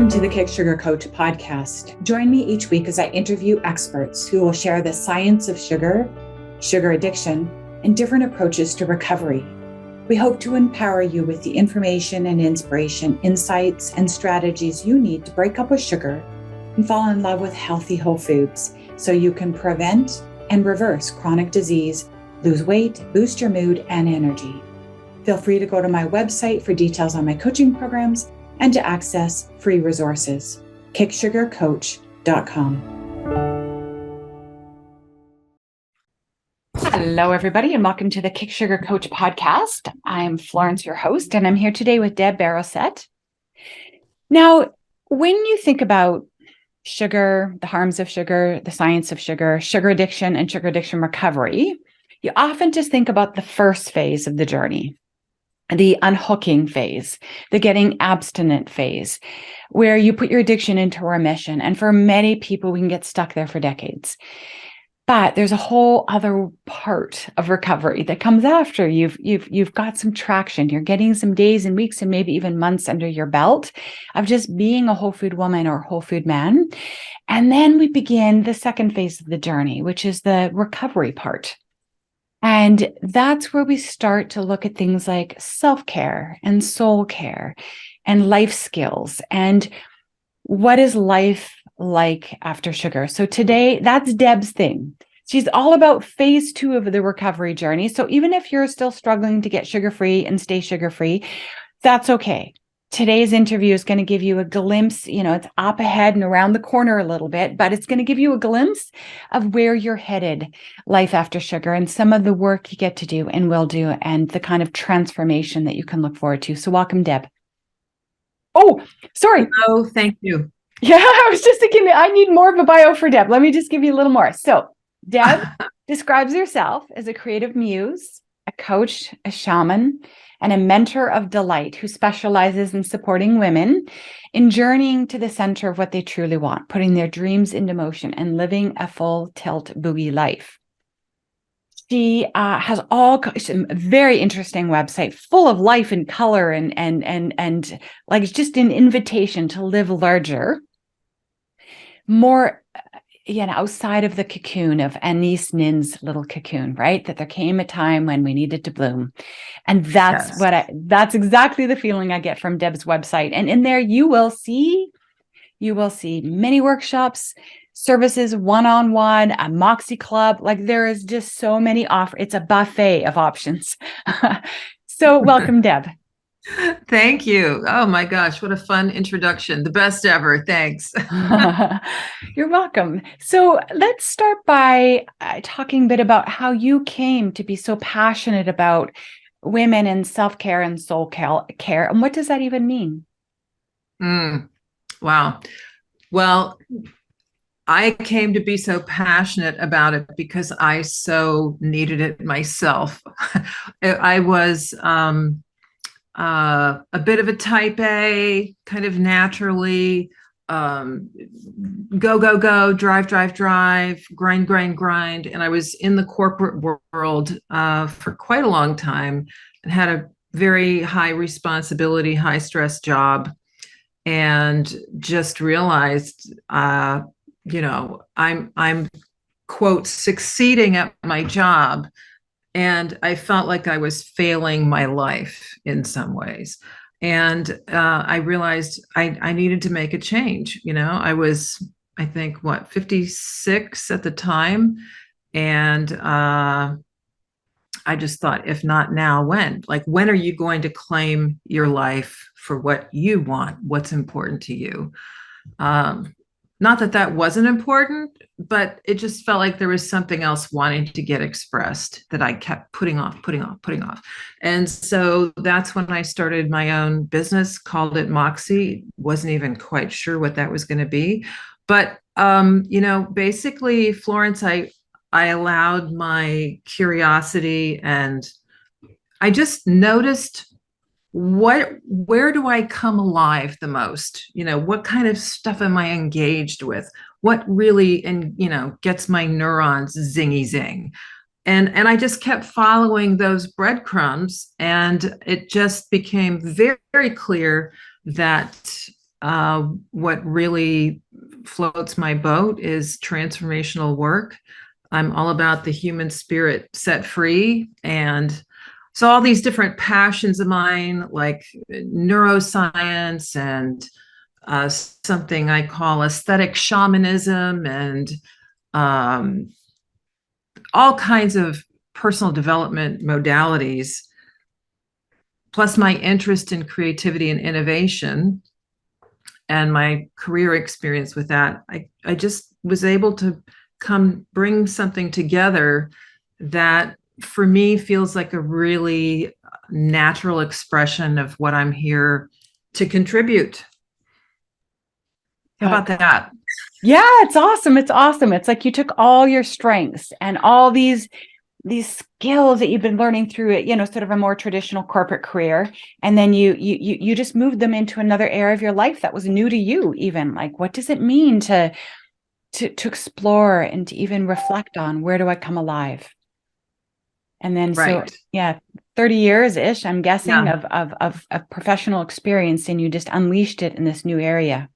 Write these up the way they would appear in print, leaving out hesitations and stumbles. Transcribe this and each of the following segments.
Welcome to the Kick Sugar Coach podcast. Join me each week as I interview experts who will share the science of sugar, sugar addiction, and different approaches to recovery. We hope to empower you with the information and inspiration, insights, and strategies you need to break up with sugar and fall in love with healthy whole foods so you can prevent and reverse chronic disease, lose weight, boost your mood and energy. Feel free to go to my website for details on my coaching programs and to access free resources, kicksugarcoach.com. Hello, everybody, and welcome to the Kick Sugar Coach podcast. I'm Florence, your host, and I'm here today with Deb Beroset. Now, when you think about sugar, the harms of sugar, the science of sugar, sugar addiction, and sugar addiction recovery, you often just think about the first phase of the journey. The unhooking phase, the getting abstinent phase, where you put your addiction into remission. And for many people, we can get stuck there for decades. But there's a whole other part of recovery that comes after you've got some traction. You're getting some days and weeks and maybe even months under your belt of just being a whole food woman or whole food man. And then we begin the second phase of the journey, which is the recovery part. And that's where we start to look at things like self-care and soul care and life skills and what is life like after sugar. So today, that's Deb's thing. She's all about phase 2 of the recovery journey. So even if you're still struggling to get sugar-free and stay sugar-free, that's okay. Today's interview is going to give you a glimpse, it's up ahead and around the corner a little bit, but it's going to give you a glimpse of where you're headed, life after sugar, and some of the work you get to do and will do, and the kind of transformation that you can look forward to. So welcome, Deb. Oh, sorry. Oh, thank you. Yeah, I was just thinking I need more of a bio for Deb. Let me just give you a little more. So Deb describes herself as a creative muse, a coach, a shaman, and a mentor of delight who specializes in supporting women in journeying to the center of what they truly want, putting their dreams into motion and living a full tilt boogie life. She has some very interesting website full of life and color and like it's just an invitation to live larger, more outside of the cocoon of Anise Nin's little cocoon, right? That there came a time when we needed to bloom. And that's that's exactly the feeling I get from Deb's website. And in there, you will see many workshops, services, one-on-one, a Moxie Club. Like there is just so many it's a buffet of options. So welcome, Deb. Thank you. Oh my gosh, what a fun introduction. The best ever. Thanks. You're welcome. So let's start by talking a bit about how you came to be so passionate about women and self-care and soul care. And what does that even mean? Wow. Well, I came to be so passionate about it because I so needed it myself. I was a bit of a type A, kind of naturally, go, drive, grind. And I was in the corporate world for quite a long time and had a very high responsibility, high stress job, and just realized, I'm quote, succeeding at my job. And I felt like I was failing my life in some ways. And I realized I needed to make a change. I was, I think, 56 at the time. And I just thought, if not now, when? Like, when are you going to claim your life for what you want, what's important to you? Not that that wasn't important, but it just felt like there was something else wanting to get expressed that I kept putting off. And so that's when I started my own business, called it Moxie. Wasn't even quite sure what that was going to be. But, basically, Florence, I allowed my curiosity, and I just noticed where do I come alive the most? What kind of stuff am I engaged with? What really, gets my neurons zingy zing? And I just kept following those breadcrumbs, and it just became very, very clear that what really floats my boat is transformational work. I'm all about the human spirit set free. And so all these different passions of mine, like neuroscience and something I call aesthetic shamanism and um, all kinds of personal development modalities, plus my interest in creativity and innovation and my career experience with that, I just was able to come bring something together that for me feels like a really natural expression of what I'm here to contribute. How about that? Yeah, it's awesome. It's awesome. It's like you took all your strengths and all these skills that you've been learning through it, sort of a more traditional corporate career, and then you just moved them into another area of your life that was new to you. Even like, what does it mean to explore and to even reflect on where do I come alive? And then so Right. yeah, 30 years ish, I'm guessing, Yeah. of professional experience, and you just unleashed it in this new area.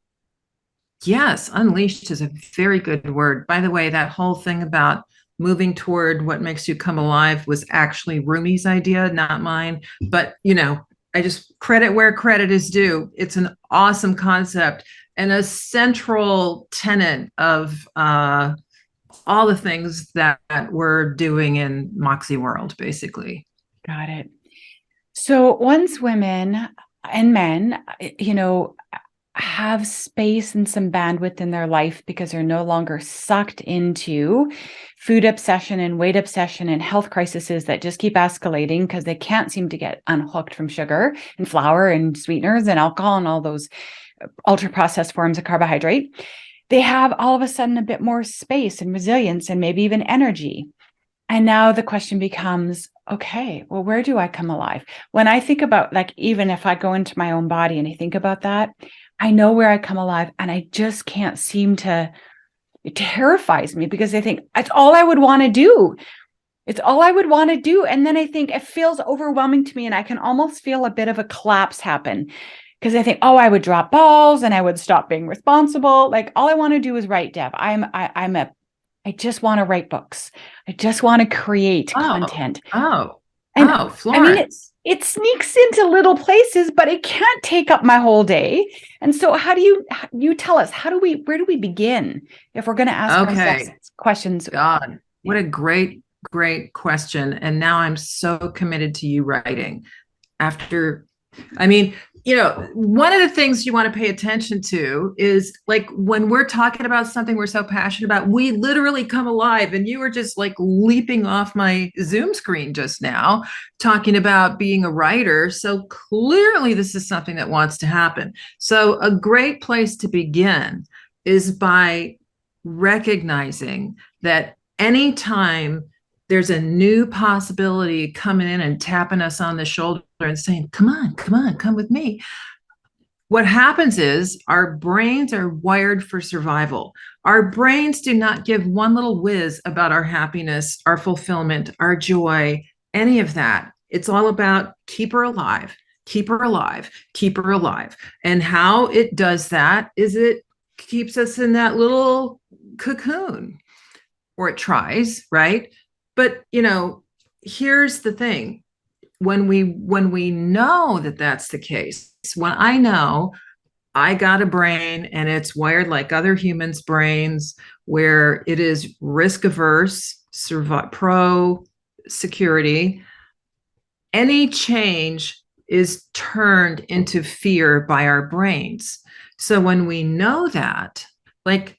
Yes, unleashed is a very good word. By the way, that whole thing about moving toward what makes you come alive was actually Rumi's idea, not mine. But, I just credit where credit is due. It's an awesome concept and a central tenet of all the things that we're doing in Moxie World, basically. Got it. So once women and men, have space and some bandwidth in their life because they're no longer sucked into food obsession and weight obsession and health crises that just keep escalating because they can't seem to get unhooked from sugar and flour and sweeteners and alcohol and all those ultra processed forms of carbohydrate. They have all of a sudden a bit more space and resilience and maybe even energy. And now the question becomes, okay, well, where do I come alive? When I think about, like, even if I go into my own body and I think about that, I know where I come alive, and I just can't seem to, it terrifies me because I think it's all I would want to do. It's all I would want to do. And then I think it feels overwhelming to me, and I can almost feel a bit of a collapse happen because I think, oh, I would drop balls and I would stop being responsible. Like, all I want to do is write, Deb. I just want to write books. I just want to create Oh, content. oh, And oh, I mean, Florence. it sneaks into little places, but it can't take up my whole day. And so how do you tell us, where do we begin if we're going to ask ourselves Okay. questions? God, what Yeah. a great, great question. And now I'm so committed to you writing. After, I mean, one of the things you want to pay attention to is like when we're talking about something we're so passionate about, we literally come alive. And you were just like leaping off my Zoom screen just now, talking about being a writer. So clearly, this is something that wants to happen. So, a great place to begin is by recognizing that anytime there's a new possibility coming in and tapping us on the shoulder and saying, come on, come on, come with me. What happens is our brains are wired for survival. Our brains do not give one little whiz about our happiness, our fulfillment, our joy, any of that. It's all about keep her alive, keep her alive, keep her alive. And how it does that is it keeps us in that little cocoon, or it tries, right? But here's the thing: when we know that that's the case, when I know I got a brain and it's wired like other humans' brains, where it is risk averse, pro security, any change is turned into fear by our brains. So when we know that, like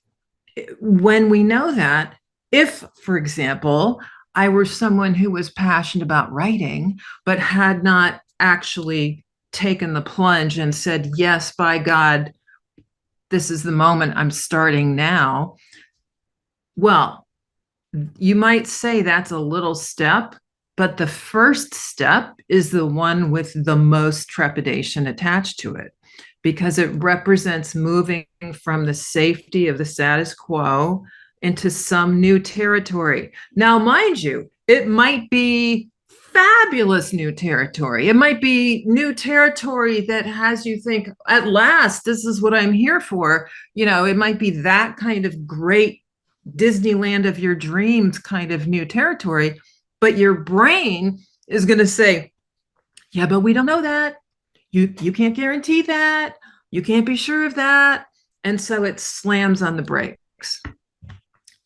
when we know that, if, for example, I were someone who was passionate about writing, but had not actually taken the plunge and said, yes, by God, this is the moment I'm starting now. Well, you might say that's a little step, but the first step is the one with the most trepidation attached to it because it represents moving from the safety of the status quo into some new territory. Now, mind you, it might be fabulous new territory. It might be new territory that has you think, at last, this is what I'm here for. It might be that kind of great Disneyland of your dreams kind of new territory. But your brain is going to say, yeah, but we don't know that. You can't guarantee that. You can't be sure of that. And so it slams on the brakes.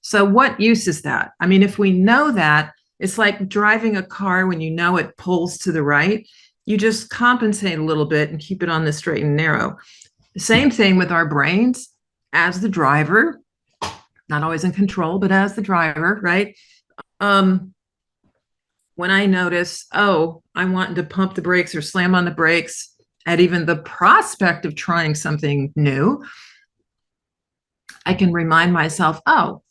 So what use is that? I mean, if we know that, it's like driving a car when you know it pulls to the right. You just compensate a little bit and keep it on the straight and narrow. Same thing with our brains. As the driver, not always in control, but as the driver, right? When I notice, oh, I'm wanting to pump the brakes or slam on the brakes at even the prospect of trying something new, I can remind myself, oh,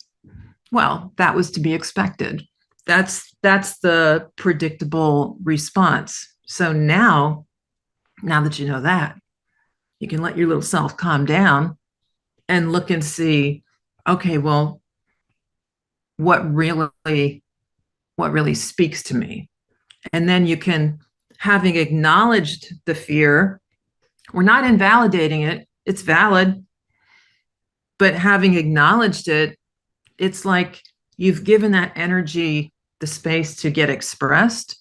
well, that was to be expected. That's the predictable response. So now that you know that, you can let your little self calm down and look and see, okay, well, what really speaks to me. And then you can, having acknowledged the fear, we're not invalidating it, it's valid, but having acknowledged it, it's like you've given that energy the space to get expressed.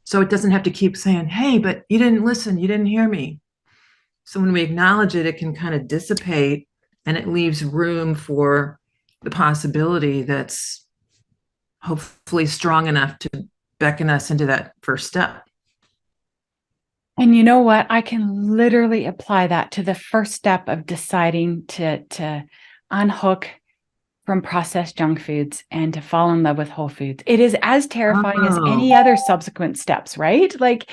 So it doesn't have to keep saying, hey, but you didn't listen, you didn't hear me. So when we acknowledge it, it can kind of dissipate and it leaves room for the possibility that's hopefully strong enough to beckon us into that first step. And you know what? I can literally apply that to the first step of deciding to unhook from processed junk foods and to fall in love with whole foods. It is as terrifying as any other subsequent steps, right? Like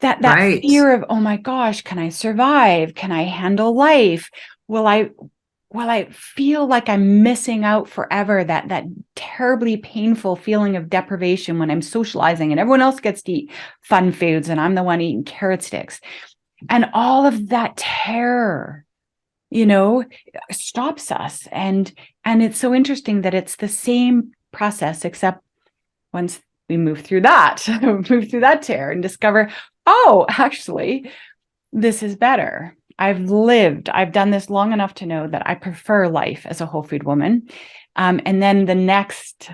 that right. fear of, oh my gosh, can I survive? Can I handle life? Will I feel like I'm missing out forever? That terribly painful feeling of deprivation when I'm socializing and everyone else gets to eat fun foods and I'm the one eating carrot sticks. And all of that terror, stops us. And it's so interesting that it's the same process, except once we move through that terror and discover, oh, actually, this is better. I've done this long enough to know that I prefer life as a whole food woman. And then the next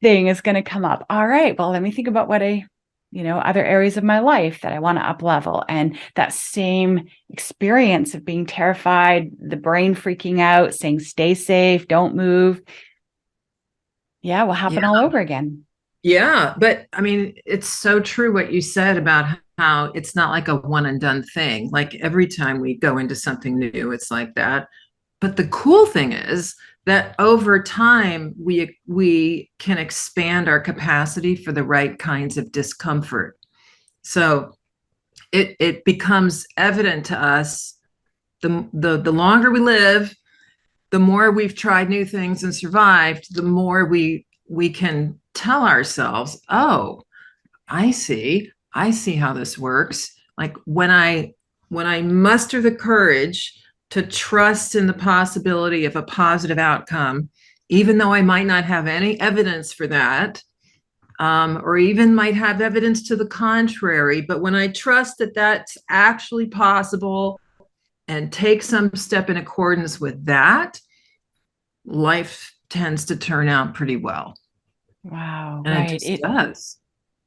thing is going to come up. All right, well, let me think about what other areas of my life that I want to up level. And that same experience of being terrified, the brain freaking out, saying, stay safe, don't move. Yeah, will happen all over again. Yeah. But I mean, it's so true what you said about how it's not like a one and done thing. Like every time we go into something new, it's like that. But the cool thing is that over time, we can expand our capacity for the right kinds of discomfort. So it becomes evident to us the longer we live, the more we've tried new things and survived, the more we can tell ourselves, oh, I see how this works. Like when I muster the courage to trust in the possibility of a positive outcome, even though I might not have any evidence for that, or even might have evidence to the contrary. But when I trust that that's actually possible and take some step in accordance with that, life tends to turn out pretty well. Wow, And right. it does.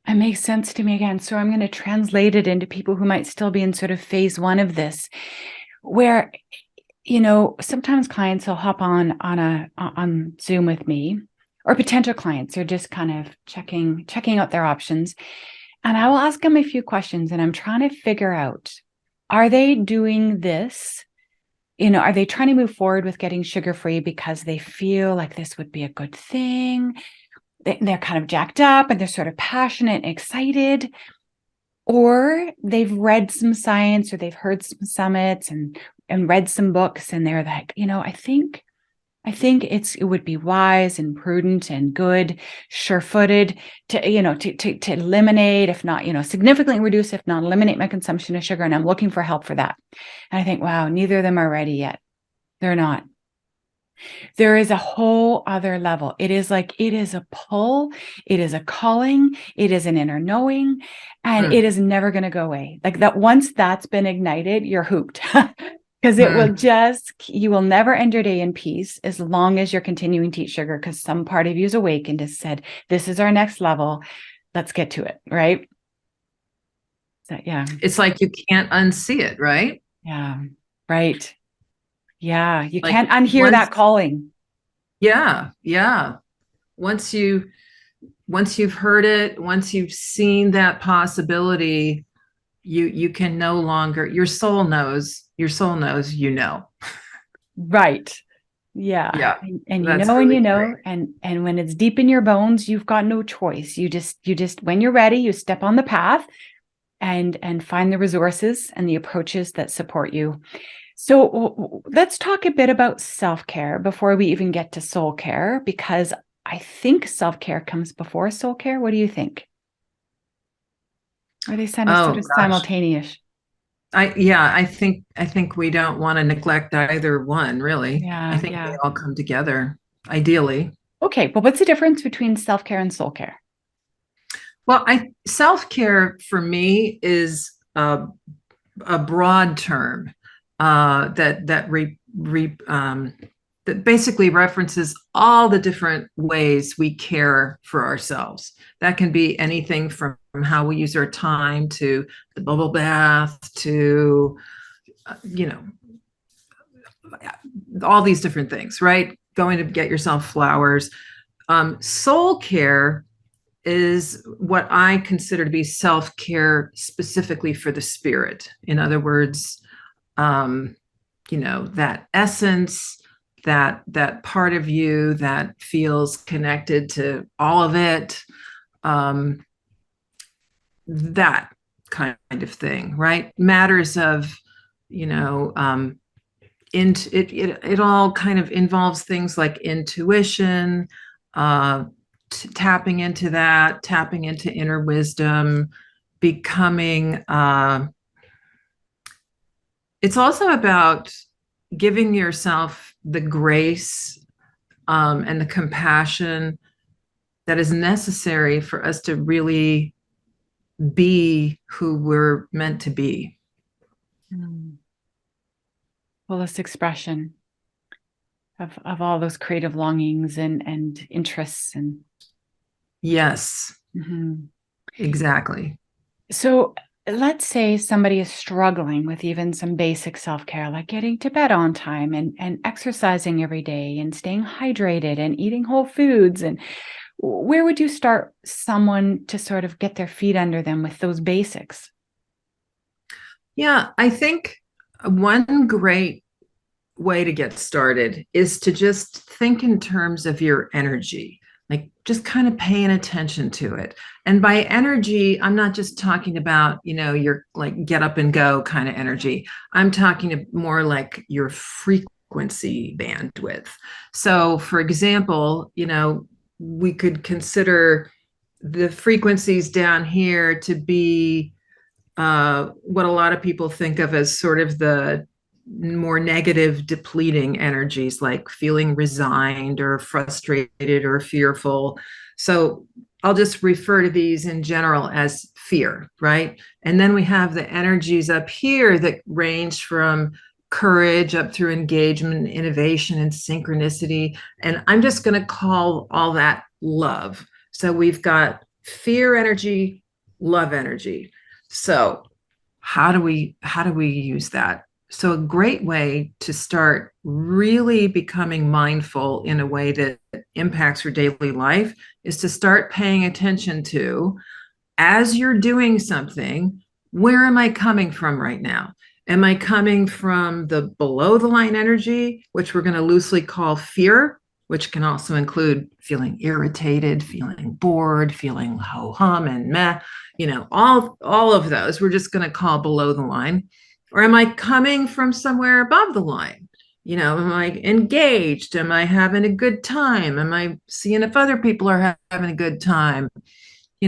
It makes sense to me again. So I'm going to translate it into people who might still be in sort of phase one of this, where sometimes clients will hop on Zoom with me, or potential clients are just kind of checking out their options. And I will ask them a few questions and I'm trying to figure out, are they doing this? Are they trying to move forward with getting sugar-free because they feel like this would be a good thing? They're kind of jacked up and they're sort of passionate and excited. Or they've read some science or they've heard some summits and read some books and they're like, I think it would be wise and prudent and good, sure-footed to eliminate, if not, significantly reduce, if not eliminate my consumption of sugar. And I'm looking for help for that. And I think, wow, neither of them are ready yet. They're not. There is a whole other level. It is like, it is a pull, it is a calling, it is an inner knowing, and it Mm, is never going to go away. Like that, once that's been ignited, you're hooked. Because it will mm. just, you will never end your day in peace as long as you're continuing to eat sugar, because some part of you is awake and has said, this is our next level. Let's get to it. Right. So, yeah. It's like you can't unsee it, right? Yeah. Right. Yeah. You Like can't unhear once, that calling. yeah, yeah. Once you've heard it, once you've seen that possibility, you can no longer, your soul knows, Right. Yeah. Yeah, And you that's know, and really you great. know, and when it's deep in your bones, you've got no choice. You just when you're ready, you step on the path and find the resources and the approaches that support you. So let's talk a bit about self-care before we even get to soul care, because I think self-care comes before soul care. What do you think? Are they sort Oh of gosh. simultaneous? I think we don't want to neglect either one, really. I Yeah, think they yeah. all come together, ideally. Okay, but what's the difference between self-care and soul care? Well, I self-care for me is a broad term that basically references all the different ways we care for ourselves. That can be anything from how we use our time to the bubble bath to you know all these different things, right? Going to get yourself flowers. Soul care is what I consider to be self care specifically for the spirit. In other words, um, that essence, that part of you that feels connected to all of it, um, that kind of thing, right? Matters of, you know, it all kind of involves things like intuition, uh, tapping into inner wisdom, becoming. It's also about giving yourself the grace and the compassion that is necessary for us to really be who we're meant to be. Mm. Fullest expression of all those creative longings and interests and Yes, mhm. exactly. So let's say somebody is struggling with even some basic self-care, like getting to bed on time and exercising every day and staying hydrated and eating whole foods. And where would you start someone to sort of get their feet under them with those basics? Yeah, I think one great way to get started is to just think in terms of your energy, like just kind of paying attention to it. And by energy, I'm not just talking about, your like get up and go kind of energy. I'm talking more like your frequency bandwidth. So, for example, we could consider the frequencies down here to be what a lot of people think of as sort of the more negative, depleting energies like feeling resigned or frustrated or fearful. So I'll just refer to these in general as fear, right? And then we have the energies up here that range from courage up through engagement, innovation, and synchronicity. And I'm just going to call all that love. So we've got fear energy, love energy. So how do we use that? So a great way to start really becoming mindful in a way that impacts your daily life is to start paying attention to, as you're doing something, where am I coming from right now? Am I coming from the below the line energy, which we're going to loosely call fear, which can also include feeling irritated, feeling bored, feeling ho hum and meh, all of those we're just going to call below the line. Or am I coming from somewhere above the line? Am I engaged? Am I having a good time? Am I seeing if other people are having a good time?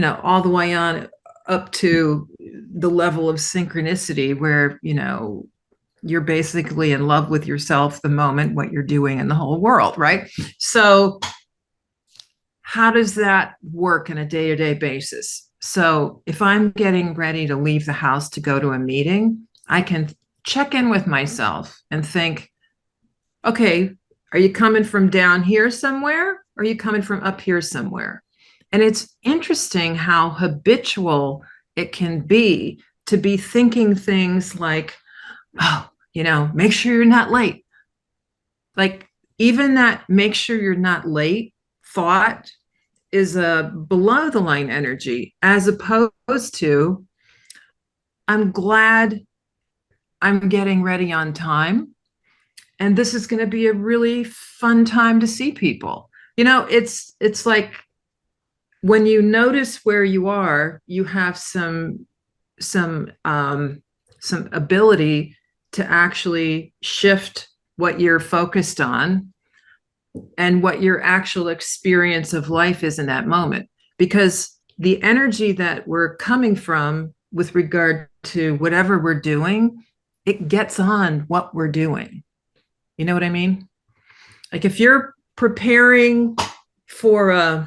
All the way on up to the level of synchronicity where, you're basically in love with yourself, the moment, what you're doing, and the whole world, right? So how does that work on a day-to-day basis? So if I'm getting ready to leave the house to go to a meeting, I can check in with myself and think, okay, are you coming from down here somewhere? Or are you coming from up here somewhere? And it's interesting how habitual it can be to be thinking things like, oh, make sure you're not late. Like, even that make sure you're not late thought is a below the line energy, as opposed to, I'm glad I'm getting ready on time. And this is going to be a really fun time to see people. It's like when you notice where you are, you have some ability to actually shift what you're focused on and what your actual experience of life is in that moment. Because the energy that we're coming from with regard to whatever we're doing, it gets on what we're doing. You know what I mean? Like, if you're preparing for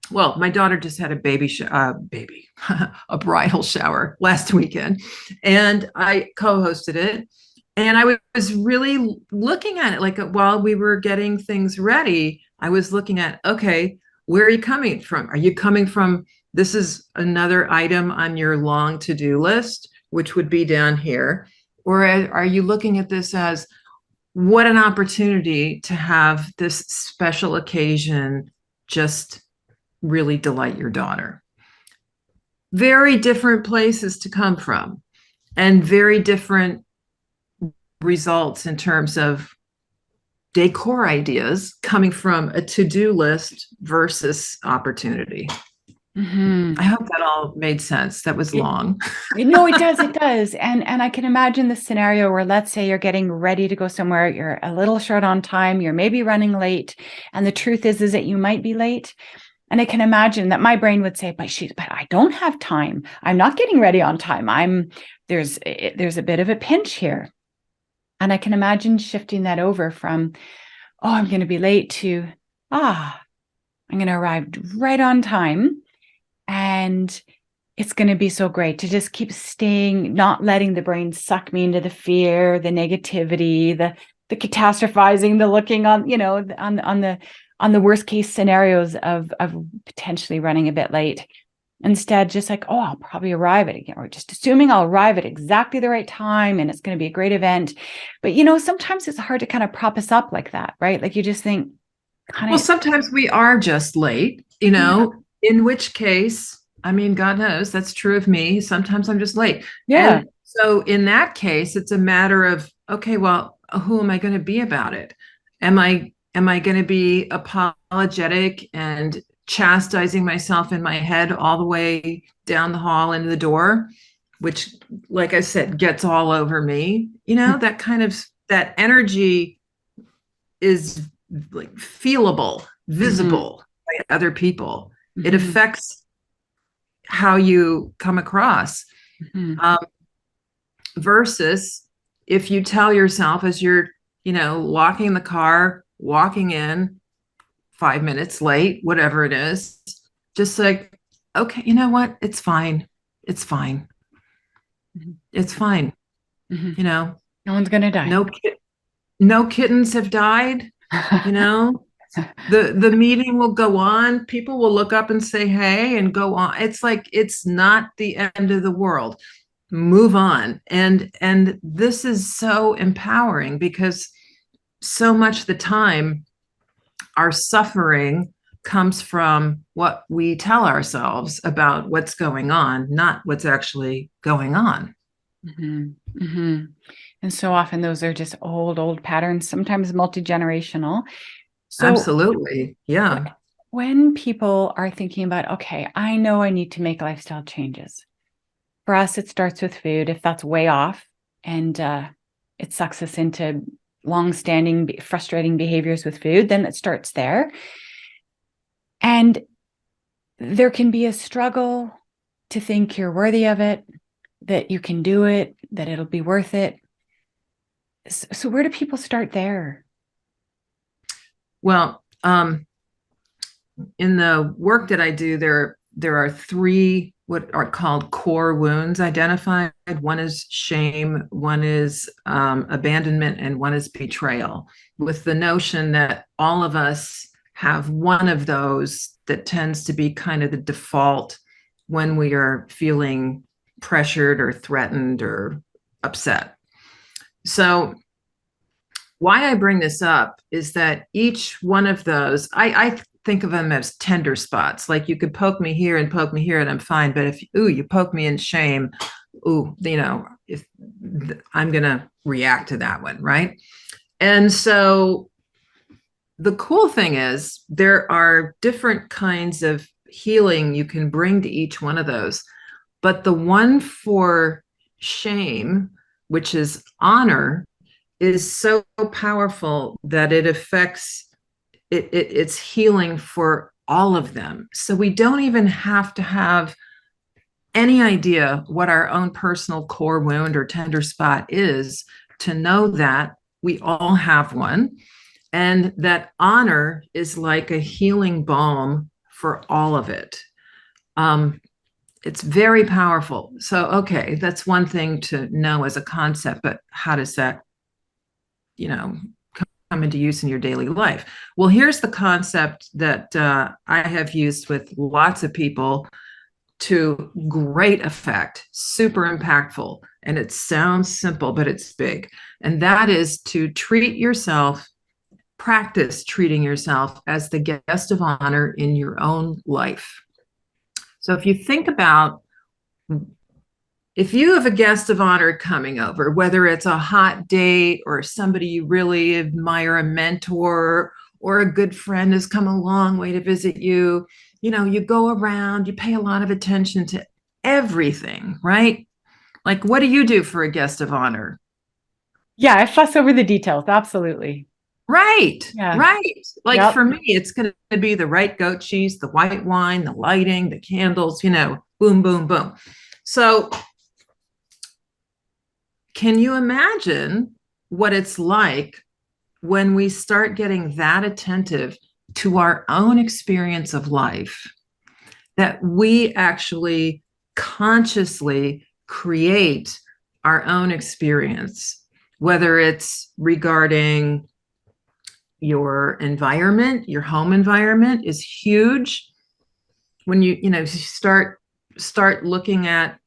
my daughter just had a a bridal shower last weekend, and I co-hosted it. And I was really looking at it, like, while we were getting things ready, I was looking at, okay, where are you coming from? Are you coming from, this is another item on your long to-do list, which would be down here? Or are you looking at this as, what an opportunity to have this special occasion just really delight your daughter? Very different places to come from, and very different results in terms of decor ideas coming from a to-do list versus opportunity. I hope that all made sense. That was long. No, it does. It does. And I can imagine the scenario where, let's say you're getting ready to go somewhere, you're a little short on time, you're maybe running late. And the truth is that you might be late. And I can imagine that my brain would say, but I don't have time. I'm not getting ready on time. There's a bit of a pinch here. And I can imagine shifting that over from, oh, I'm going to be late, to, I'm going to arrive right on time. And it's going to be so great to just keep staying, not letting the brain suck me into the fear, the negativity, the catastrophizing, the looking on, on the worst case scenarios of potentially running a bit late. Instead, just like, oh, I'll probably arrive or just assuming I'll arrive at exactly the right time and it's going to be a great event. But, sometimes it's hard to kind of prop us up like that, right? Like, you just think Well, sometimes we are just late, in which case, I mean, God knows that's true of me. Sometimes I'm just late. Yeah. And so in that case, it's a matter of, okay, well, who am I going to be about it? Am I going to be apologetic and chastising myself in my head all the way down the hall into the door, which, like I said, gets all over me? That energy is like feelable, visible by other people. It affects how you come across. Versus if you tell yourself, as you're, locking the car, walking in 5 minutes late, whatever it is, just like, okay, you know what? It's fine. It's fine. It's fine. No one's going to die. No kittens have died. The meeting will go on. People will look up and say, hey, and go on. It's like, it's not the end of the world. Move on. And this is so empowering, because so much of the time our suffering comes from what we tell ourselves about what's going on, not what's actually going on. And so often those are just old patterns, sometimes multi-generational. So absolutely. Yeah. When people are thinking about, okay, I know I need to make lifestyle changes. For us, it starts with food. If that's way off and it sucks us into long-standing, frustrating behaviors with food, then it starts there. And there can be a struggle to think you're worthy of it, that you can do it, that it'll be worth it. So where do people start there? Well, in the work that I do, there are three what are called core wounds identified. One is shame, one is abandonment, and one is betrayal. With the notion that all of us have one of those that tends to be kind of the default when we are feeling pressured or threatened or upset. So why I bring this up is that each one of those, I think of them as tender spots. Like you could poke me here and poke me here and I'm fine. But if, you poke me in shame, if I'm going to react to that one. Right. And so the cool thing is there are different kinds of healing you can bring to each one of those. But the one for shame, which is honor, is so powerful that it affects it's healing for all of them. So we don't even have to have any idea what our own personal core wound or tender spot is to know that we all have one, and that honor is like a healing balm for all of it. It's very powerful. So, okay, that's one thing to know as a concept, but how does that, come into use in your daily life? Well, here's the concept that I have used with lots of people to great effect, super impactful. And it sounds simple, but it's big. And that is to practice treating yourself as the guest of honor in your own life. So if you think about, if you have a guest of honor coming over, whether it's a hot date or somebody you really admire, a mentor, or a good friend has come a long way to visit you, you go around, you pay a lot of attention to everything, right? Like, what do you do for a guest of honor? Yeah, I fuss over the details. Absolutely. Right, Yeah. right. Like Yep. for me, it's going to be the right goat cheese, the white wine, the lighting, the candles, boom, boom, boom. So can you imagine what it's like when we start getting that attentive to our own experience of life, that we actually consciously create our own experience, whether it's regarding your environment, your home environment is huge. When you start looking at,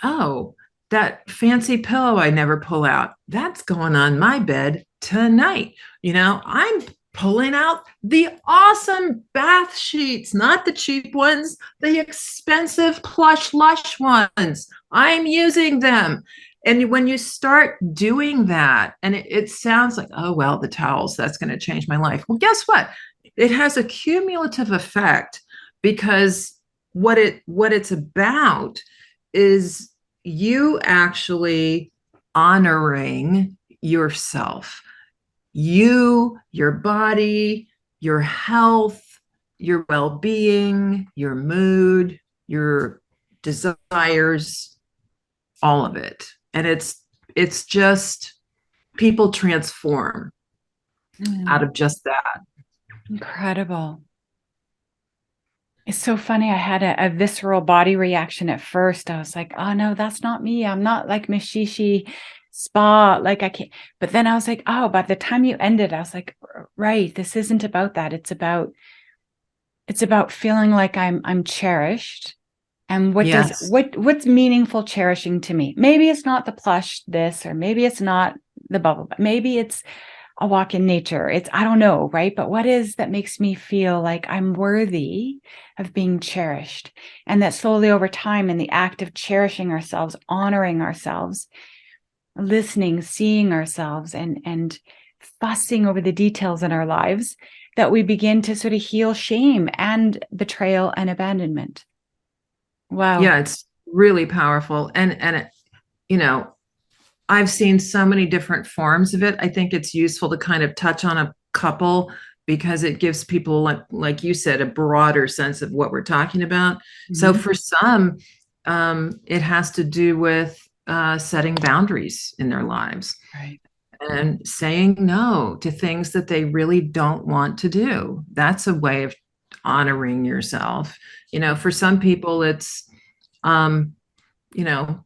oh, that fancy pillow I never pull out, that's going on my bed tonight. I'm pulling out the awesome bath sheets, not the cheap ones, the expensive plush lush ones. I'm using them. And when you start doing that, and it sounds like, oh, well, the towels, that's going to change my life. Well, guess what? It has a cumulative effect, because what it's about is you actually honoring yourself, your body, your health, your well-being, your mood, your desires, all of it. And it's just, people transform out of just that. Incredible. It's so funny. I had a visceral body reaction at first. I was like, oh no, that's not me. I'm not like Mishishi spa. Like I can't. But then I was like, oh, by the time you ended, I was like, right, this isn't about that. It's about feeling like I'm cherished. And Yes. what's meaningful cherishing to me? Maybe it's not the plush this, or maybe it's not the bubble, but maybe it's a walk in nature. I don't know, right? But what is that makes me feel like I'm worthy of being cherished? And that slowly over time, in the act of cherishing ourselves, honoring ourselves, listening, seeing ourselves, and fussing over the details in our lives, that we begin to sort of heal shame and betrayal and abandonment. Wow. Yeah, it's really powerful. And it, you know, I've seen so many different forms of it. I think it's useful to kind of touch on a couple, because it gives people, like you said, a broader sense of what we're talking about. So Mhm. for some, it has to do with setting boundaries in their lives. Right. and saying no to things that they really don't want to do. That's a way of honoring yourself. For some people, it's, um, you know,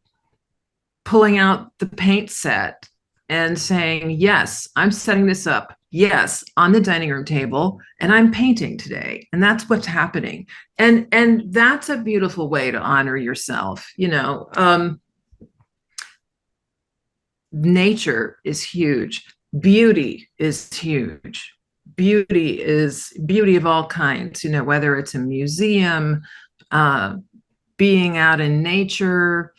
pulling out the paint set and saying, yes, I'm setting this up. Yes, on the dining room table, and I'm painting today. And that's what's happening. And that's a beautiful way to honor yourself. Nature is huge. Beauty is huge. Beauty is beauty of all kinds, whether it's a museum, uh, being out in nature,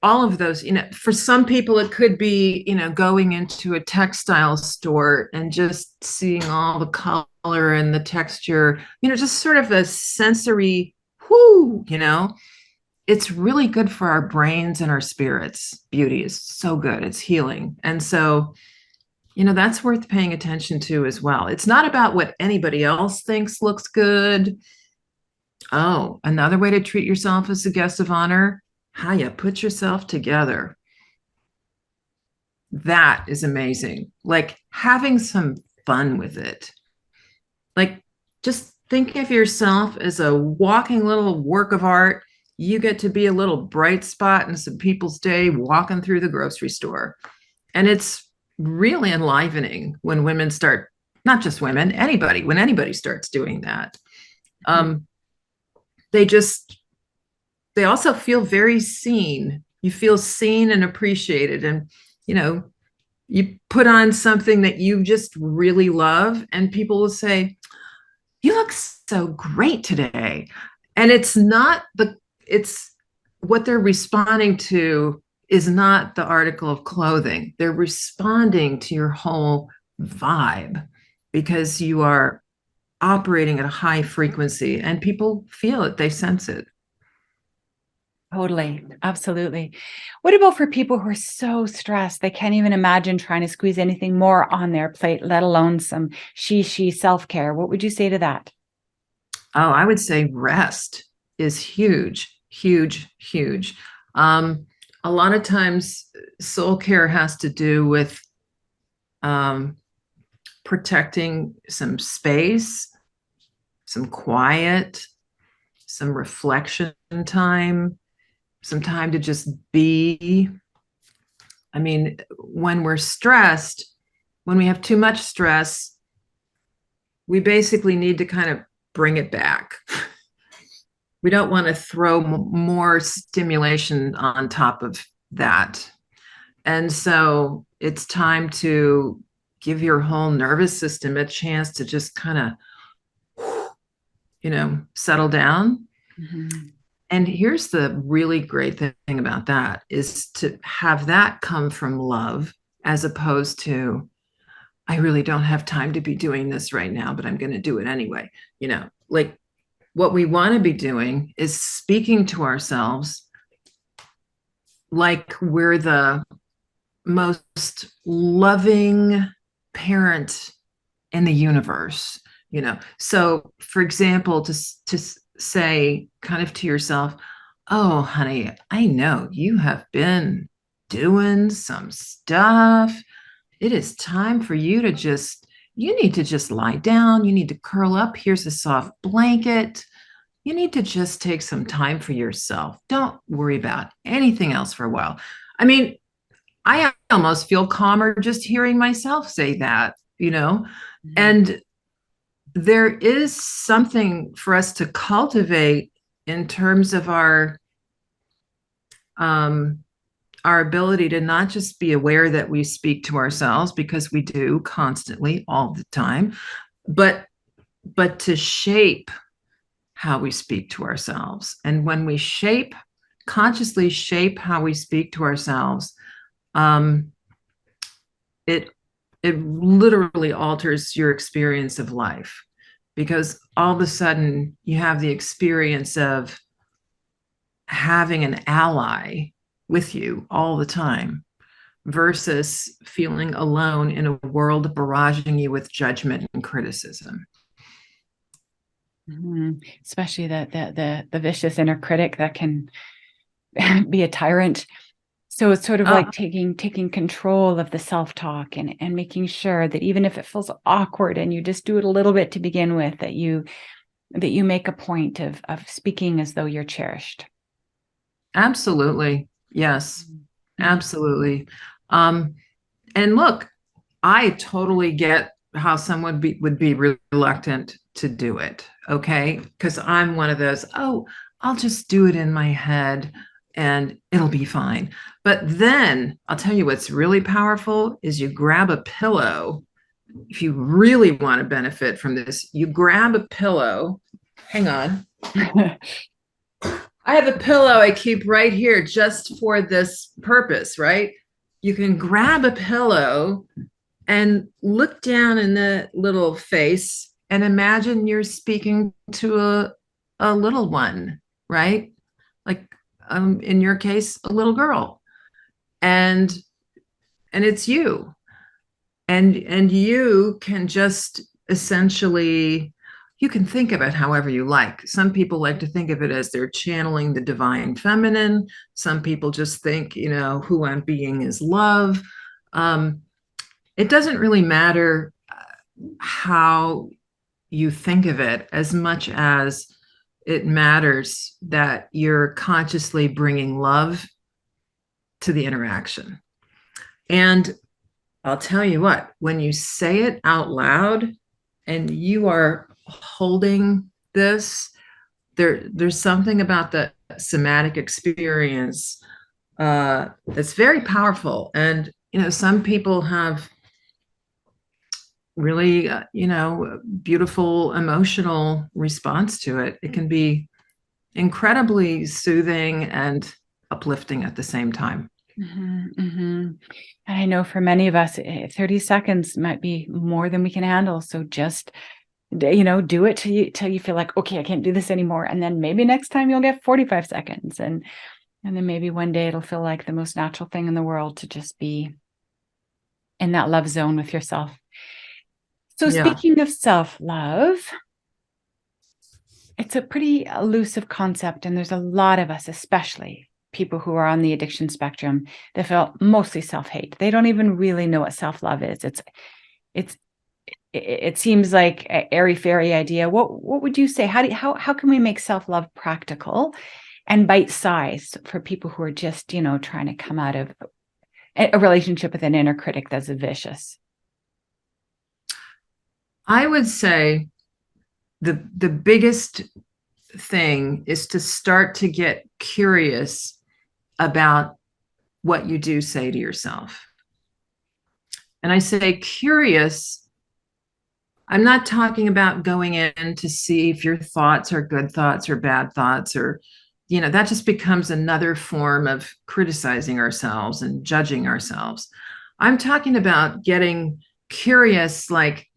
all of those. For some people, it could be, going into a textile store and just seeing all the color and the texture, just sort of a sensory whoo. It's really good for our brains and our spirits. Beauty is so good. It's healing. And so, that's worth paying attention to as well. It's not about what anybody else thinks looks good. Oh, another way to treat yourself as a guest of honor, how you put yourself together. That is amazing. Like having some fun with it. Like just think of yourself as a walking little work of art. You get to be a little bright spot in some people's day walking through the grocery store. And it's really enlivening when women start, not just women, anybody, when anybody starts doing that. Um, they just, they also feel very seen. You feel seen and appreciated. And, you put on something that you just really love, and people will say, you look so great today. And it's what they're responding to is not the article of clothing. They're responding to your whole vibe because you are operating at a high frequency and people feel it, they sense it. Totally. Absolutely. What about for people who are so stressed, they can't even imagine trying to squeeze anything more on their plate, let alone some she self-care? What would you say to that? Oh, I would say rest is huge, huge, huge. Um, a lot of times, soul care has to do with um, protecting some space, some quiet, some reflection time, some time to just be. I mean, when we're stressed, when we have too much stress, we basically need to kind of bring it back. We don't want to throw more stimulation on top of that. And so it's time to give your whole nervous system a chance to just kind of, settle down. Mhm. And here's the really great thing about that is to have that come from love as opposed to, I really don't have time to be doing this right now, but I'm going to do it anyway. Like what we want to be doing is speaking to ourselves like we're the most loving parent in the universe. So for example, to say kind of to yourself, oh honey, I know you have been doing some stuff. It is time for you to you need to just lie down, you need to curl up, here's a soft blanket. You need to just take some time for yourself. Don't worry about anything else for a while. I mean, I almost feel calmer just hearing myself say that. Mhm. And there is something for us to cultivate in terms of um, our ability to not just be aware that we speak to ourselves, because we do constantly all the time, but to shape how we speak to ourselves. And when we consciously shape how we speak to ourselves, um, it it literally alters your experience of life, because all of a sudden you have the experience of having an ally with you all the time versus feeling alone in a world barraging you with judgment and criticism. Mhm. Especially the vicious inner critic that can be a tyrant. So it's sort of Oh, like taking control of the self-talk and making sure that even if it feels awkward and you just do it a little bit to begin with, that you make a point of speaking as though you're cherished. absolutely. Yes, Mhm. absolutely. Um, and look, I totally get how someone would be reluctant to do it. Okay. Because I'm one of those, oh, I'll just do it in my head and it'll be fine. But then I'll tell you what's really powerful is you grab a pillow. If you really want to benefit from this, you grab a pillow. Hang on. I have a pillow I keep right here just for this purpose, right? You can grab a pillow and look down in the little face and imagine you're speaking to a little one, right? Like in your case, a little girl. And it's you. And you can just essentially you can think of it however you like. Some people like to think of it as they're channeling the divine feminine. Some people just think, who I'm being is love. Um, it doesn't really matter how you think of it as much as it matters that you're consciously bringing love to the interaction. And I'll tell you what, when you say it out loud and you are holding this, there's something about the somatic experience that's very powerful. And, some people have really, beautiful emotional response to it. It can be incredibly soothing and uplifting at the same time. Mhm, mhm. And I know for many of us, 30 seconds might be more than we can handle. So just, do it till you feel like, okay, I can't do this anymore. And then maybe next time you'll get 45 seconds. And then maybe one day it'll feel like the most natural thing in the world to just be in that love zone with yourself. So Yeah. speaking of self-love, it's a pretty elusive concept. And there's a lot of us, especially people who are on the addiction spectrum, that feel mostly self-hate. They don't even really know what self-love is. It's it seems like a airy fairy idea. What would you say? How can we make self-love practical and bite-sized for people who are just, trying to come out of a relationship with an inner critic that's vicious? I would say the biggest thing is to start to get curious about what you do say to yourself. And I say curious, I'm not talking about going in to see if your thoughts are good thoughts or bad thoughts, or, that just becomes another form of criticizing ourselves and judging ourselves. I'm talking about getting curious, like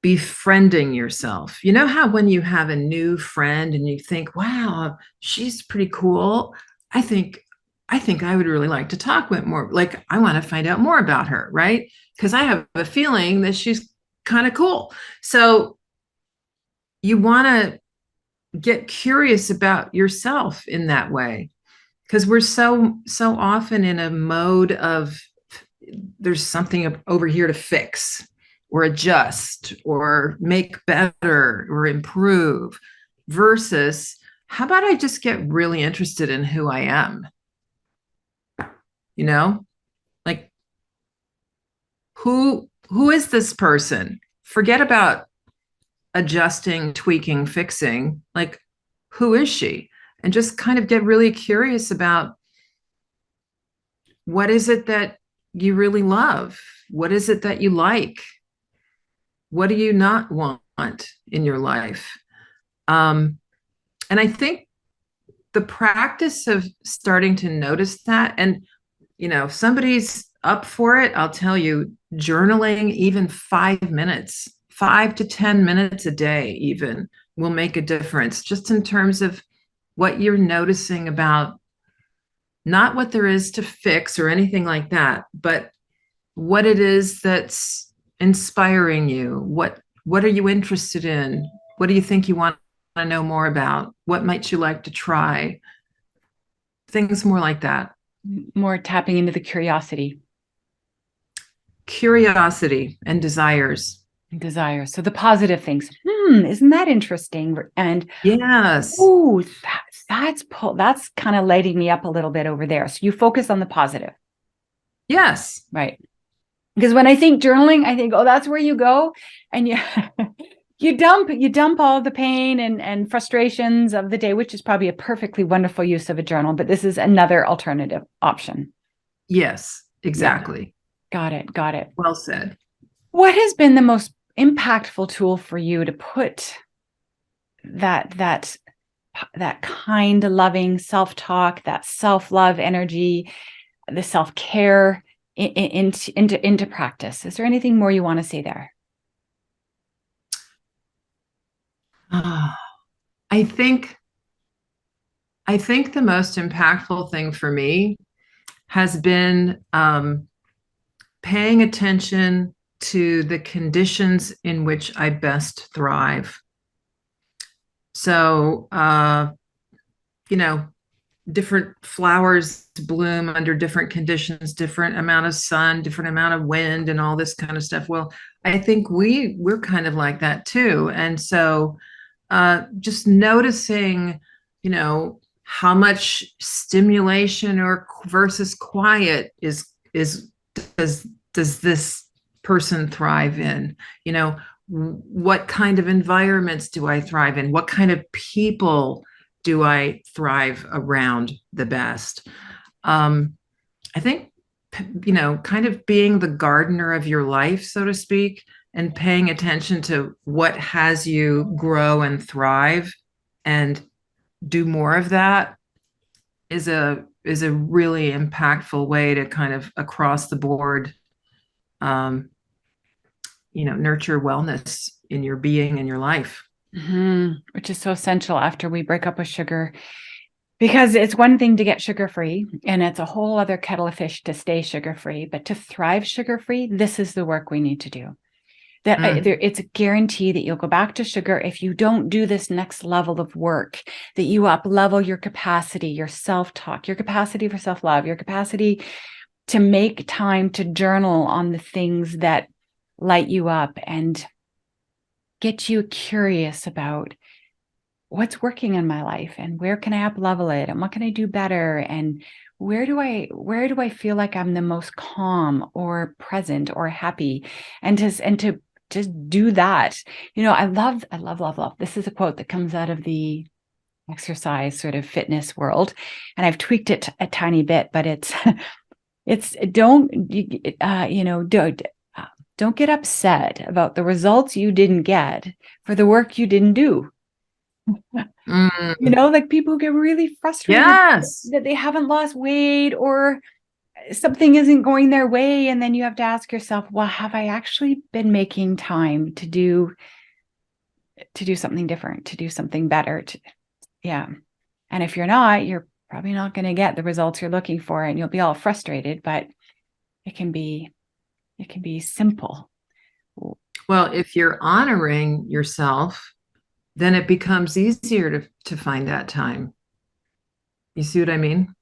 befriending yourself. You know how when you have a new friend and you think, wow, she's pretty cool. I think I would really like to talk with more. Like I want to find out more about her, right? Because I have a feeling that she's kind of cool. So you want to get curious about yourself in that way because we're so often in a mode of there's something over here to fix or adjust or make better or improve versus how about I just get really interested in who I am, you know like who is this person? Forget about adjusting, tweaking, fixing. Like, who is she? And just kind of get really curious about what is it that you really love? What is it that you like? What do you not want in your life? And I think the practice of starting to notice that, and if somebody's up for it, I'll tell you, journaling even 5 minutes, 5 to 10 minutes a day, even will make a difference just in terms of what you're noticing about not what there is to fix or anything like that, but what it is that's inspiring you. What are you interested in? What do you think you want to know more about? What might you like to try? Things more like that. More tapping into the Curiosity and desires. desire. So the positive things. Isn't that interesting? And Yes. oh, that's kind of lighting me up a little bit over there. So you focus on the positive, Yes. right? Because when I think journaling, I think, oh, that's where you go and you you dump all the pain and frustrations of the day, which is probably a perfectly wonderful use of a journal, but this is another alternative option. Yes. Yeah, Exactly. got it. Got it. Well said. What has been the most impactful tool for you to put that kind, loving self-talk, that self-love energy, the self-care into practice? Is there anything more you want to say there? Ah, I think I think the most impactful thing for me has been paying attention to the conditions in which I best thrive. So, you know, different flowers bloom under different conditions, different amount of sun, different amount of wind, and all this kind of stuff. Well, I think we're kind of like that too. And so, just noticing, how much stimulation or versus quiet is does does this person thrive in? What kind of environments do I thrive in? What kind of people do I thrive around the best? I think, kind of being the gardener of your life, so to speak, and paying attention to what has you grow and thrive and do more of that is a really impactful way to kind of across the board, um, nurture wellness in your being and your life. Which is so essential after we break up with sugar, because it's one thing to get sugar free and it's a whole other kettle of fish to stay sugar free, but to thrive sugar free, this is the work we need to do. It's a guarantee that you'll go back to sugar if you don't do this next level of work, that you up level your capacity, your self-talk, your capacity for self-love, your capacity to make time to journal on the things that light you up and get you curious about what's working in my life and where can I up level it and what can I do better and where do I feel like I'm the most calm or present or happy, and to just do that. I love. This is a quote that comes out of the exercise sort of fitness world, and I've tweaked it a tiny bit, but it's don't get upset about the results you didn't get for the work you didn't do. Like people get really frustrated Yes. that they haven't lost weight or something isn't going their way. And then you have to ask yourself, well, have I actually been making time to do something different, to do something better? Yeah. And if you're not, you're probably not going to get the results you're looking for and you'll be all frustrated, but it can be simple. Well, if you're honoring yourself, then it becomes easier to find that time. You see what I mean?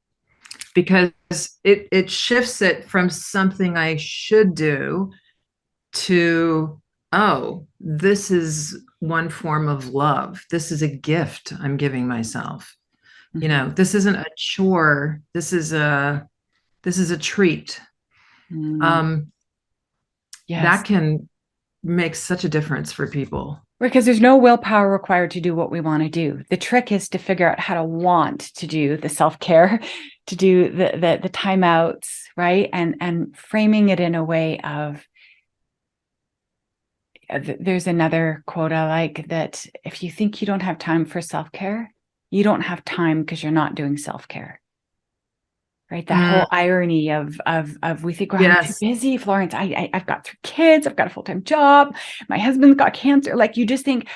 Because it shifts it from something I should do to, oh, this is one form of love. This is a gift I'm giving myself. This isn't a chore. This is a treat. Yes. That can make such a difference for people. Because there's no willpower required to do what we want to do. The trick is to figure out how to want to do the self-care, to do the timeouts, right? And framing it in a way of, there's another quote I like, that if you think you don't have time for self-care, you don't have time because you're not doing self-care. Right. That whole irony of we think, well, I'm too busy, Florence. I've got 3 kids. I've got a full-time job. My husband's got cancer. Like you just think,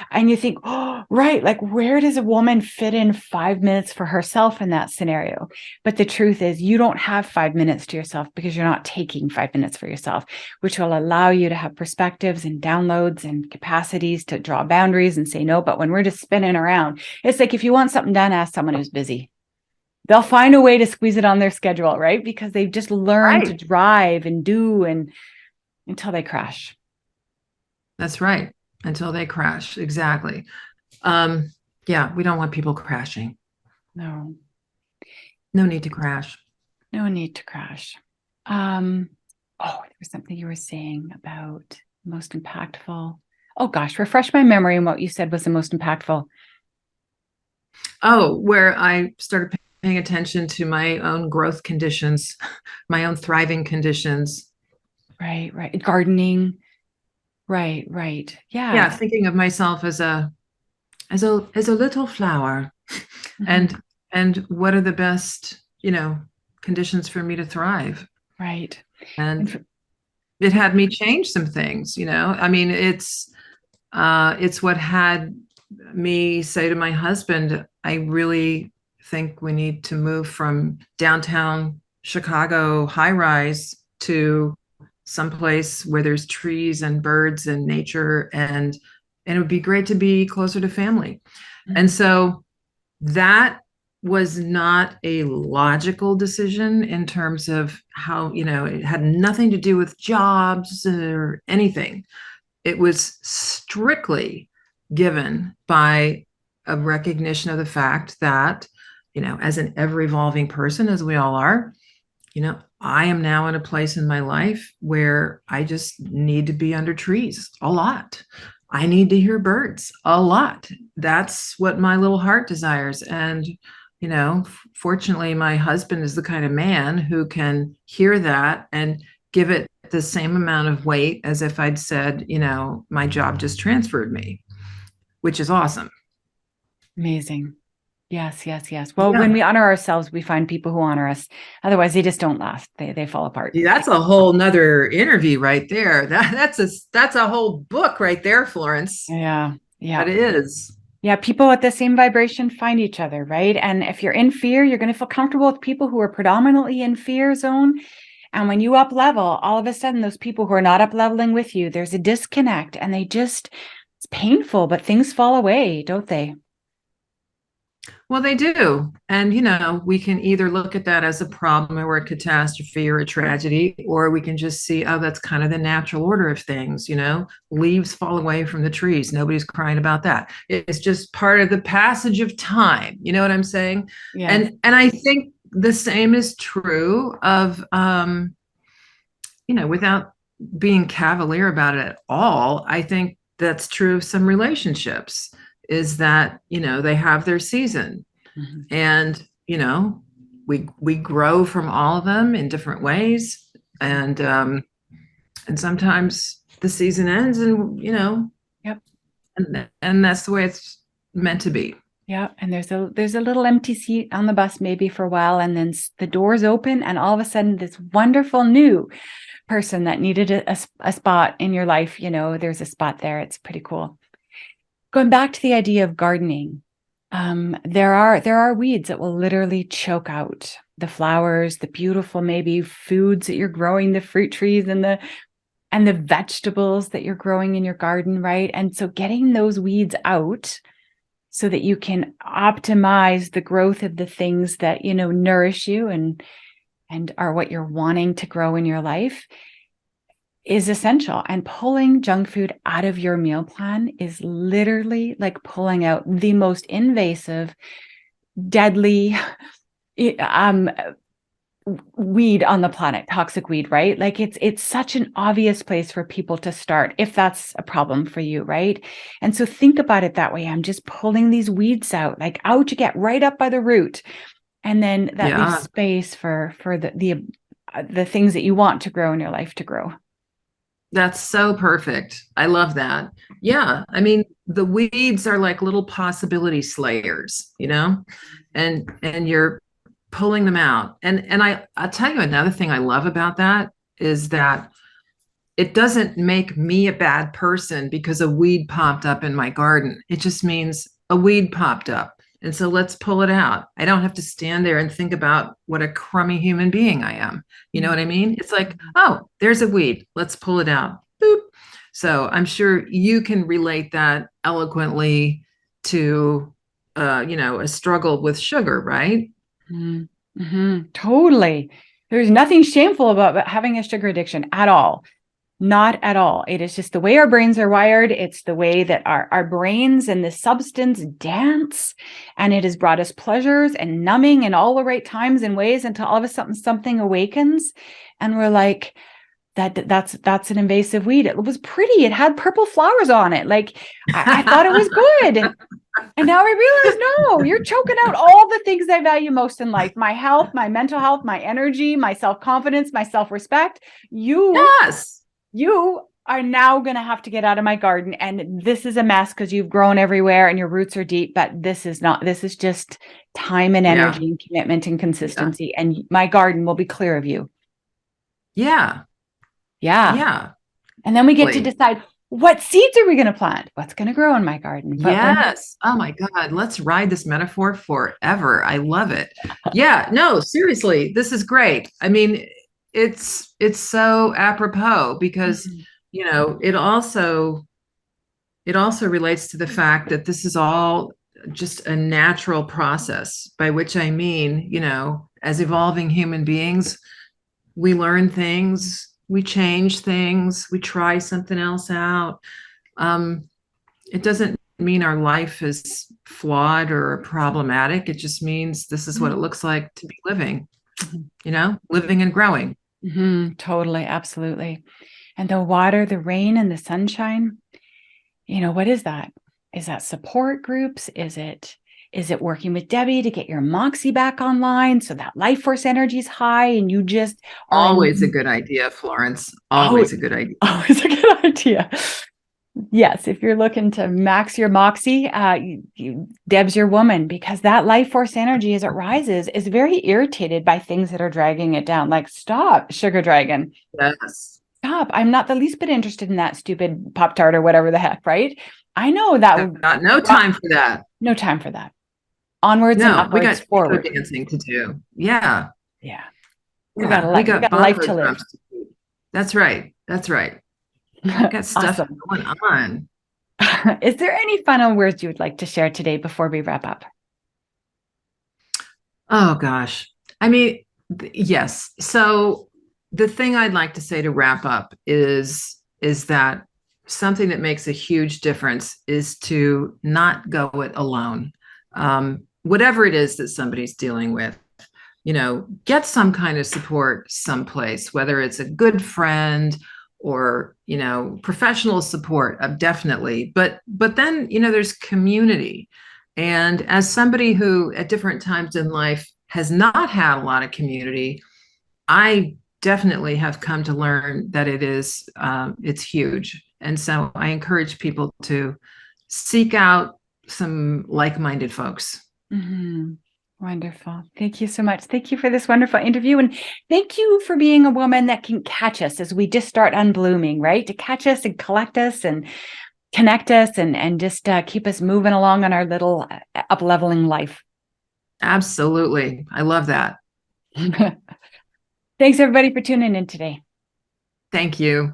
oh, right. Like where does a woman fit in 5 minutes for herself in that scenario? But the truth is you don't have 5 minutes to yourself because you're not taking 5 minutes for yourself, which will allow you to have perspectives and downloads and capacities to draw boundaries and say no. But when we're just spinning around, it's like, if you want something done, ask someone who's busy. they'll find a way to squeeze it on their schedule, right? Because they've just learned to Right. drive and do and until they crash. That's right. Until they crash. Exactly. Um, yeah, we don't want people crashing. No, No need to crash. no need to crash. Um, oh, there was something you were saying about most impactful. Oh gosh, refresh my memory on what you said was the most impactful. Oh, where I started paying attention to my own growth conditions, my own thriving conditions. Right, right. Gardening. Right, right. Yeah, Yeah. thinking of myself as a little flower, Mhm. and what are the best, conditions for me to thrive. Right. And And it had me change some things, I mean, it's what had me say to my husband, I really think we need to move from downtown Chicago high rise to someplace where there's trees and birds and nature, and it would be great to be closer to family. And Mhm. so that was not a logical decision in terms of how, it had nothing to do with jobs or anything. It was strictly given by a recognition of the fact that, as an ever evolving person, as we all are, I am now in a place in my life where I just need to be under trees a lot. I need to hear birds a lot. That's what my little heart desires. And, fortunately, my husband is the kind of man who can hear that and give it the same amount of weight as if I'd said, my job just transferred me, which is awesome. Amazing. Yes, yes, yes. Well, when Yeah. we honor ourselves, we find people who honor us. Otherwise, they just don't last. They fall apart. That's a whole nother interview right there. That's a whole book right there, Florence. Yeah, yeah. That is. Yeah, people at the same vibration find each other, right? And if you're in fear, you're going to feel comfortable with people who are predominantly in fear zone. And when you up level, all of a sudden, those people who are not up leveling with you, there's a disconnect and it's painful, but things fall away, don't they? Well, they do. And, we can either look at that as a problem or a catastrophe or a tragedy, or we can just see, oh, that's kind of the natural order of things. Leaves fall away from the trees. Nobody's crying about that. It's just part of the passage of time. You know what I'm saying? Yes. And I think the same is true of, without being cavalier about it at all, I think that's true of some relationships, is that, they have their season, Mhm. and, we grow from all of them in different ways. And sometimes the season ends, and, Yep. and that's the way it's meant to be. Yeah, and there's a little empty seat on the bus maybe for a while, and then the doors open, and all of a sudden, this wonderful new person that needed a spot in your life, there's a spot there. It's pretty cool. Going back to the idea of gardening, there are weeds that will literally choke out the flowers, the beautiful maybe foods that you're growing, the fruit trees and the vegetables that you're growing in your garden, right? And so getting those weeds out so that you can optimize the growth of the things that nourish you and are what you're wanting to grow in your life is essential. And pulling junk food out of your meal plan is literally like pulling out the most invasive, deadly um weed on the planet, toxic weed, right? Like it's such an obvious place for people to start if that's a problem for you, right? And so think about it that way. I'm just pulling these weeds out, like out to get right up by the root. And then that leaves Yeah, space for the things that you want to grow in your life to grow. that's so perfect. I love that. Yeah, I mean, the weeds are like little possibility slayers, and you're pulling them out. And I'll tell you another thing I love about that is that it doesn't make me a bad person because a weed popped up in my garden. It just means a weed popped up. And so let's pull it out. I don't have to stand there and think about what a crummy human being I am. You know what I mean? It's like, oh, there's a weed. Let's pull it out. Boop. So I'm sure you can relate that eloquently to, a struggle with sugar, right? Totally. There's nothing shameful about having a sugar addiction at all. Not at all. It is just the way our brains are wired. It's the way that our brains and the substance dance. And it has brought us pleasures and numbing in all the right times and ways until all of a sudden something awakens. And we're like, that's an invasive weed. It was pretty. It had purple flowers on it. Like I thought it was good. And now I realize, no, you're choking out all the things I value most in life: my health, my mental health, my energy, my self-confidence, my self-respect. Yes. You are now going to have to get out of my garden. And this is a mess because you've grown everywhere and your roots are deep. But this is not, this is just time and Yeah. energy and commitment and Yeah. consistency. And my garden will be clear of you. Yeah. Yeah. Yeah. And then we get to decide, what seeds are we going to plant? What's going to grow in my garden? But when Yes. Oh my God. Let's ride this metaphor forever. I love it. Yeah. No, seriously, this is great. I mean, it's so apropos because, Mhm. it also relates to the fact that this is all just a natural process, by which I mean, as evolving human beings, we learn things, we change things, we try something else out. It doesn't mean our life is flawed or problematic. It just means this is what it looks like to be living, Mhm. living and growing. Totally, absolutely. And the water, the rain, and the sunshine, what is that? Is that support groups? Is it working with Debbie to get your moxie back online so that life force energy is high and you just are Always a in? good idea, Florence. Oh, Always a good idea. it's a good idea. Yes, if you're looking to max your moxie, Deb's your woman, because that life force energy as it rises is very irritated by things that are dragging it down. Like, stop, sugar dragon. Yes. Stop. I'm not the least bit interested in that stupid Pop Tart or whatever the heck, right? I know that would Got no time for that. no time for that. Onwards and No, we upwards, got disco forward. dancing to do. Yeah. Yeah. We got a Yeah. We we got got a life bongo to live. drums to do. That's right. That's right. We got stuff Awesome. going on. Is there any final words you would like to share today before we wrap up? Oh gosh. I mean, yes. So the thing I'd like to say to wrap up is that something that makes a huge difference is to not go it alone. Whatever it is that somebody's dealing with, get some kind of support someplace, whether it's a good friend or, professional support, definitely. But then, there's community. And as somebody who at different times in life has not had a lot of community, I definitely have come to learn that it's huge. And so I encourage people to seek out some like-minded folks. Wonderful. Thank you so much. Thank you for this wonderful interview. And thank you for being a woman that can catch us as we just start unblooming, right? To catch us and collect us and connect us and just keep us moving along on our little up-leveling life. Absolutely. I love that. Thanks, everybody, for tuning in today. Thank you.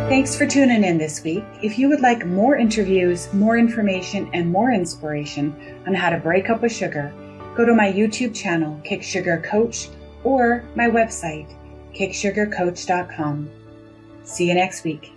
Thanks for tuning in this week. If you would like more interviews, more information, and more inspiration on how to break up with sugar, go to my YouTube channel, Kick Sugar Coach, or my website, kicksugarcoach.com. See you next week.